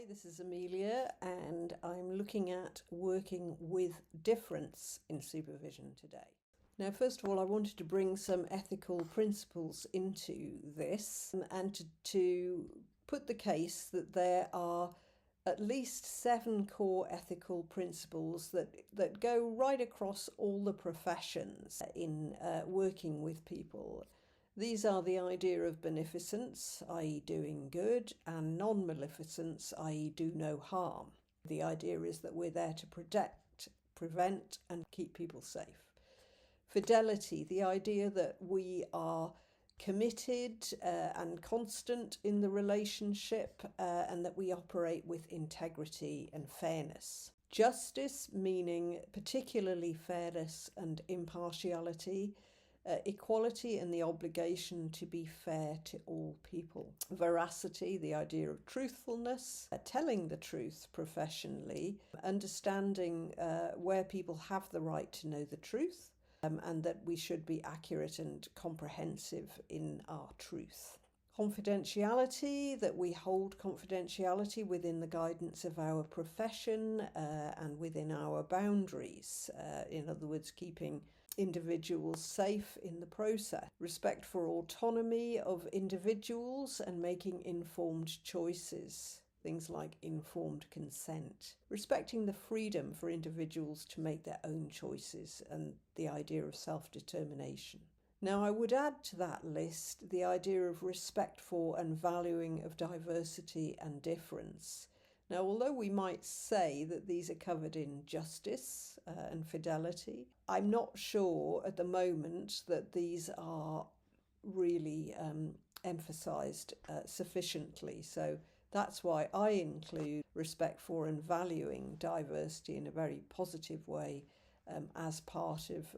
This is Amelia, and I'm looking at working with difference in supervision today. Now, first of all, I wanted to bring some ethical principles into this and to put the case that there are at least 7 core ethical principles that go right across all the professions in working with people. These are the idea of beneficence, i.e. doing good, and non-maleficence, i.e. do no harm. The idea is that we're there to protect, prevent, and keep people safe. Fidelity, the idea that we are committed and constant in the relationship and that we operate with integrity and fairness. Justice, meaning particularly fairness and impartiality. Equality and the obligation to be fair to all people. Veracity, the idea of truthfulness, telling the truth professionally, understanding where people have the right to know the truth, and that we should be accurate and comprehensive in our truth. Confidentiality, that we hold confidentiality within the guidance of our profession and within our boundaries. In other words, keeping individuals safe in the process. Respect for autonomy of individuals and making informed choices. Things like informed consent. Respecting the freedom for individuals to make their own choices and the idea of self-determination. Now, I would add to that list the idea of respect for and valuing of diversity and difference. Now, although we might say that these are covered in justice and fidelity, I'm not sure at the moment that these are really emphasised sufficiently. So that's why I include respect for and valuing diversity in a very positive way as part of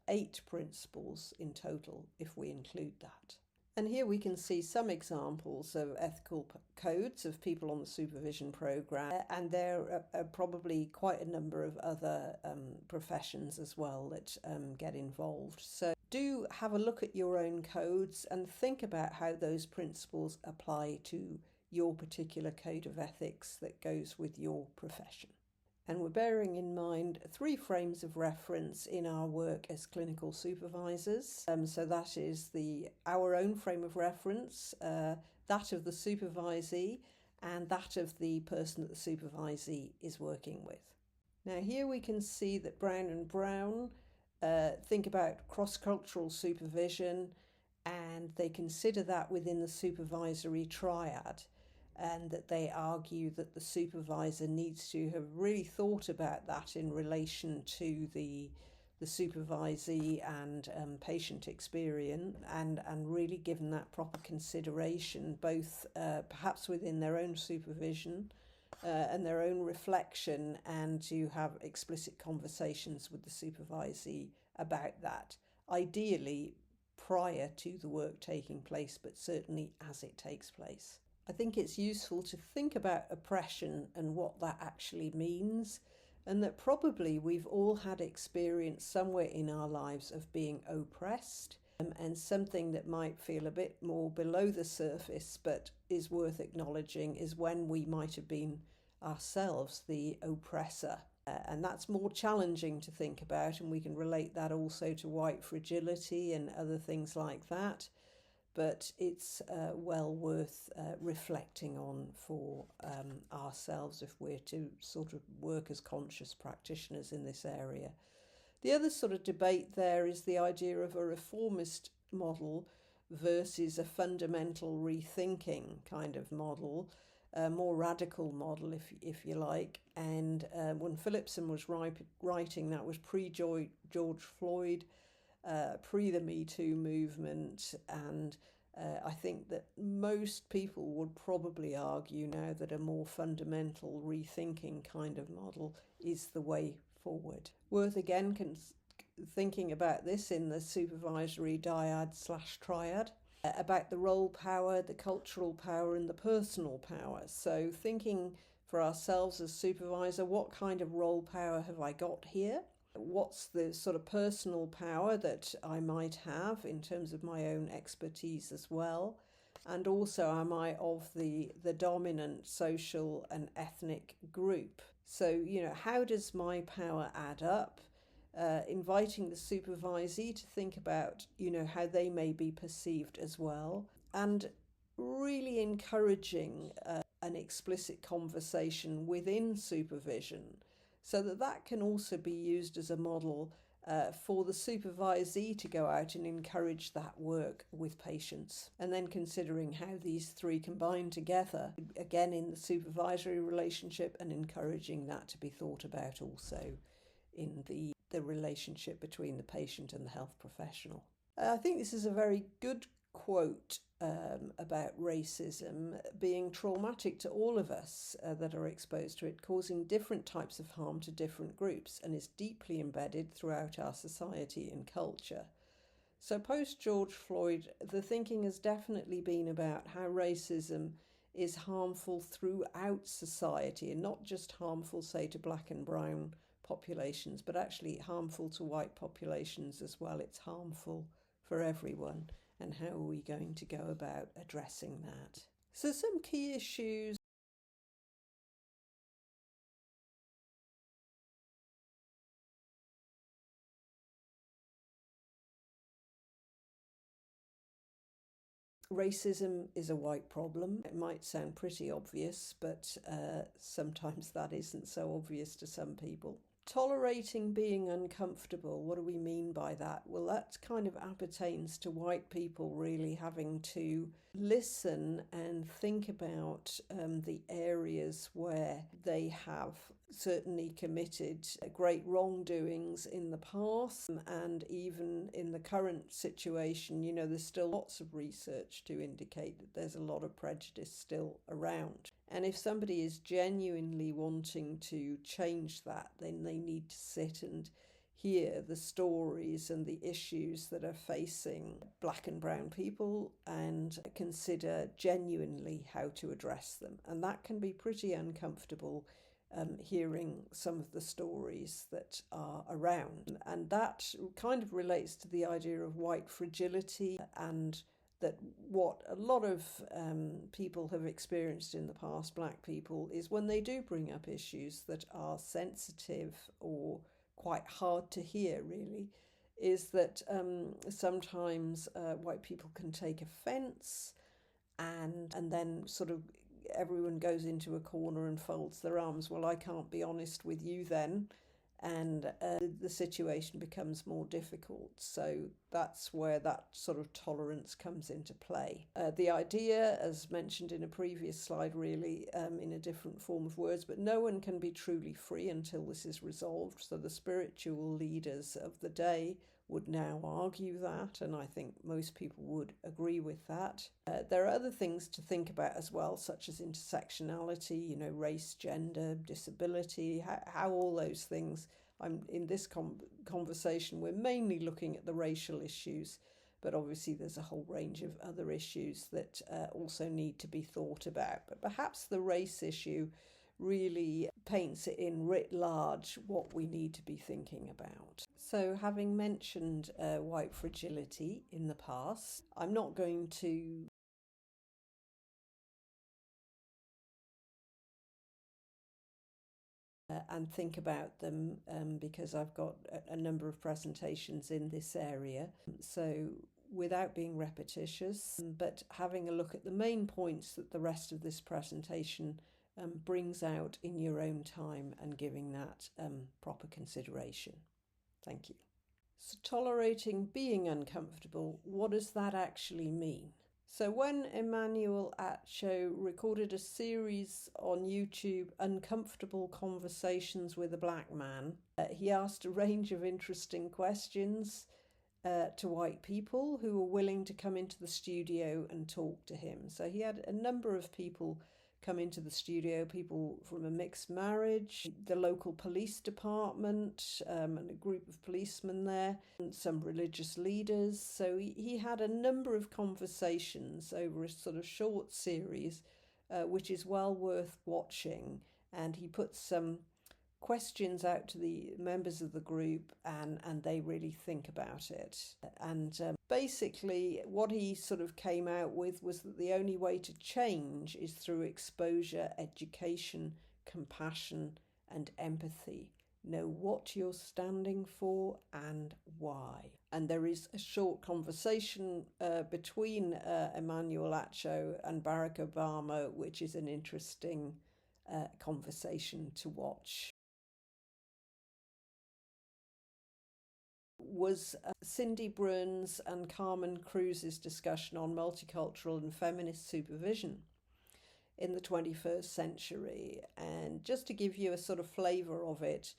8 principles in total, if we include that. And here we can see some examples of ethical codes of people on the supervision programme, and there are probably quite a number of other professions as well that get involved. So do have a look at your own codes and think about how those principles apply to your particular code of ethics that goes with your profession. And we're bearing in mind 3 frames of reference in our work as clinical supervisors. So that is our own frame of reference, that of the supervisee, and that of the person that the supervisee is working with. Now here we can see that Brown and Brown think about cross-cultural supervision, and they consider that within the supervisory triad, and that they argue that the supervisor needs to have really thought about that in relation to the supervisee and patient experience, and really given that proper consideration, both perhaps within their own supervision and their own reflection, and to have explicit conversations with the supervisee about that, ideally prior to the work taking place, but certainly as it takes place. I think it's useful to think about oppression and what that actually means, and that probably we've all had experience somewhere in our lives of being oppressed, and something that might feel a bit more below the surface but is worth acknowledging is when we might have been ourselves the oppressor. And that's more challenging to think about, and we can relate that also to white fragility and other things like that. But it's well worth reflecting on for ourselves if we're to sort of work as conscious practitioners in this area. The other sort of debate there is the idea of a reformist model versus a fundamental rethinking kind of model, a more radical model, if you like. And when Phillipson was writing, that was pre-George Floyd, pre the Me Too movement, and I think that most people would probably argue now that a more fundamental rethinking kind of model is the way forward. Worth again thinking about this in the supervisory dyad/triad, about the role power, the cultural power and the personal power. So thinking for ourselves as supervisor, what kind of role power have I got here? What's the sort of personal power that I might have in terms of my own expertise as well? And also, am I of the dominant social and ethnic group? So, how does my power add up? Inviting the supervisee to think about, how they may be perceived as well, and really encouraging an explicit conversation within supervision so that can also be used as a model for the supervisee to go out and encourage that work with patients. And then considering how these three combine together, again in the supervisory relationship, and encouraging that to be thought about also in the relationship between the patient and the health professional. I think this is a very good quote about racism being traumatic to all of us that are exposed to it, causing different types of harm to different groups, and is deeply embedded throughout our society and culture. So post George Floyd, the thinking has definitely been about how racism is harmful throughout society, and not just harmful, say, to black and brown populations, but actually harmful to white populations as well. It's harmful for everyone. And how are we going to go about addressing that? So some key issues. Racism is a white problem. It might sound pretty obvious, but sometimes that isn't so obvious to some people. Tolerating being uncomfortable, what do we mean by that? Well, that kind of appertains to white people really having to listen and think about the areas where they have certainly committed great wrongdoings in the past, and even in the current situation, there's still lots of research to indicate that there's a lot of prejudice still around. And if somebody is genuinely wanting to change that, then they need to sit and hear the stories and the issues that are facing black and brown people and consider genuinely how to address them. And that can be pretty uncomfortable, hearing some of the stories that are around. And that kind of relates to the idea of white fragility, and that what a lot of people have experienced in the past, black people, is when they do bring up issues that are sensitive or quite hard to hear, really, is that sometimes white people can take offence, and then sort of everyone goes into a corner and folds their arms. Well, I can't be honest with you then. And the situation becomes more difficult. So that's where that sort of tolerance comes into play. The idea, as mentioned in a previous slide, really in a different form of words, but no one can be truly free until this is resolved. So the spiritual leaders of the day would now argue that, and I think most people would agree with that. There are other things to think about as well, such as intersectionality, race, gender, disability, how all those things. In this conversation, we're mainly looking at the racial issues, but obviously there's a whole range of other issues that also need to be thought about. But perhaps the race issue really paints it in writ large what we need to be thinking about. So, having mentioned white fragility in the past, I'm not going to and think about them because I've got a number of presentations in this area. So without being repetitious, but having a look at the main points that the rest of this presentation brings out in your own time, and giving that proper consideration. Thank you. So tolerating being uncomfortable, what does that actually mean? So when Emmanuel Acho recorded a series on YouTube, Uncomfortable Conversations with a Black Man, he asked a range of interesting questions to white people who were willing to come into the studio and talk to him. So he had a number of people come into the studio, people from a mixed marriage, the local police department, and a group of policemen there, and some religious leaders. So he had a number of conversations over a sort of short series, which is well worth watching. And he put some questions out to the members of the group, and they really think about it. And basically what he sort of came out with was that the only way to change is through exposure, education, compassion and empathy. Know what you're standing for and why. And there is a short conversation between Emmanuel Acho and Barack Obama, which is an interesting conversation to watch. Was Cindy Brunn's and Carmen Cruz's discussion on multicultural and feminist supervision in the 21st century. And just to give you a sort of flavour of it,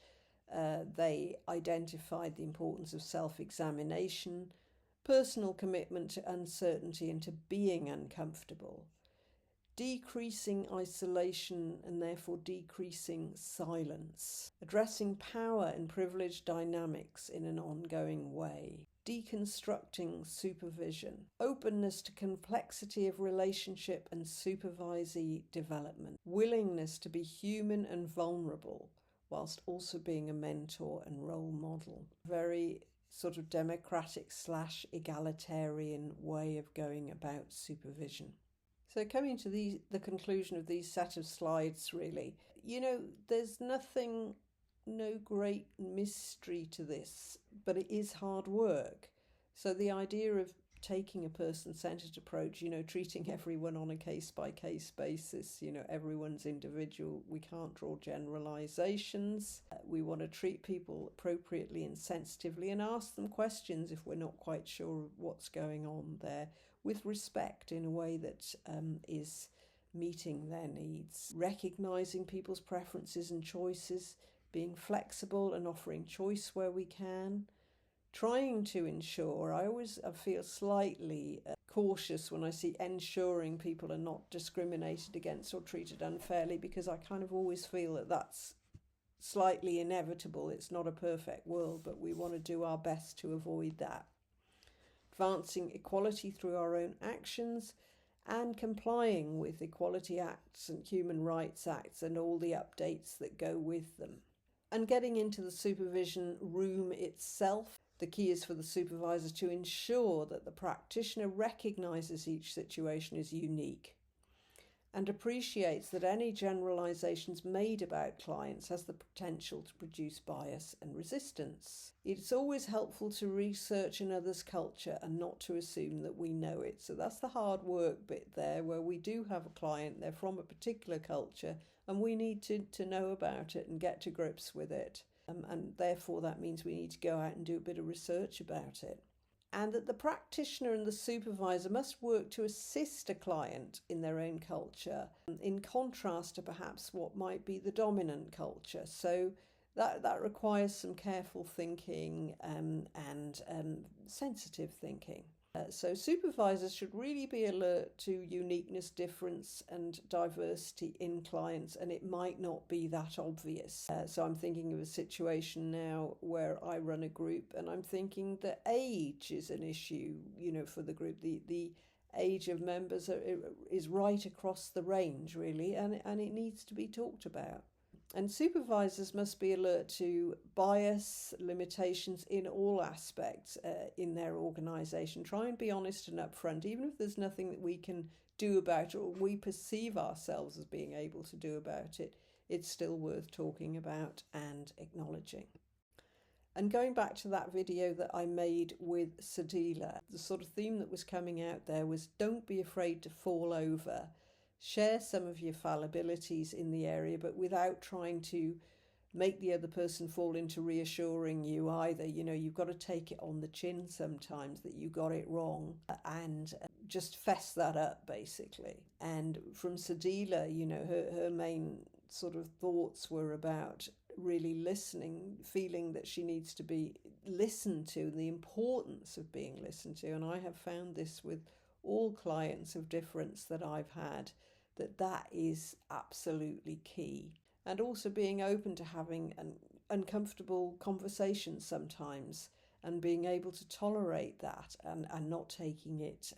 they identified the importance of self-examination, personal commitment to uncertainty and to being uncomfortable, decreasing isolation and therefore decreasing silence, addressing power and privilege dynamics in an ongoing way, deconstructing supervision, openness to complexity of relationship and supervisee development, willingness to be human and vulnerable whilst also being a mentor and role model. Very sort of democratic / egalitarian way of going about supervision. So coming to the conclusion of these set of slides, really, there's no great mystery to this, but it is hard work. So the idea of taking a person-centered approach, treating everyone on a case-by-case basis, everyone's individual. We can't draw generalizations. We want to treat people appropriately and sensitively and ask them questions if we're not quite sure of what's going on there, with respect in a way that is meeting their needs, recognizing people's preferences and choices, being flexible and offering choice where we can, trying to ensure, I feel slightly cautious when I see ensuring people are not discriminated against or treated unfairly, because I kind of always feel that that's slightly inevitable. It's not a perfect world, but we want to do our best to avoid that. Advancing equality through our own actions and complying with Equality Acts and Human Rights Acts and all the updates that go with them. And getting into the supervision room itself, the key is for the supervisor to ensure that the practitioner recognises each situation is unique and appreciates that any generalisations made about clients has the potential to produce bias and resistance. It's always helpful to research another's culture and not to assume that we know it. So that's the hard work bit there, where we do have a client, they're from a particular culture, and we need to know about it and get to grips with it. And therefore that means we need to go out and do a bit of research about it. And that the practitioner and the supervisor must work to assist a client in their own culture, in contrast to perhaps what might be the dominant culture. So that requires some careful thinking and sensitive thinking. So supervisors should really be alert to uniqueness, difference and diversity in clients, and it might not be that obvious. So I'm thinking of a situation now where I run a group and I'm thinking that age is an issue, for the group. The age of members is right across the range, really, and it needs to be talked about. And supervisors must be alert to bias, limitations in all aspects in their organisation. Try and be honest and upfront, even if there's nothing that we can do about it or we perceive ourselves as being able to do about it. It's still worth talking about and acknowledging. And going back to that video that I made with Sadila, the sort of theme that was coming out there was don't be afraid to fall over. Share some of your fallibilities in the area, but without trying to make the other person fall into reassuring you either. You've got to take it on the chin sometimes that you got it wrong and just fess that up, basically. And from Sadila, her main sort of thoughts were about really listening, feeling that she needs to be listened to, the importance of being listened to. And I have found this with all clients of difference that I've had, that is absolutely key. And also being open to having an uncomfortable conversations sometimes and being able to tolerate that and not taking it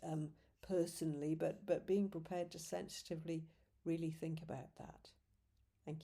personally, but being prepared to sensitively really think about that.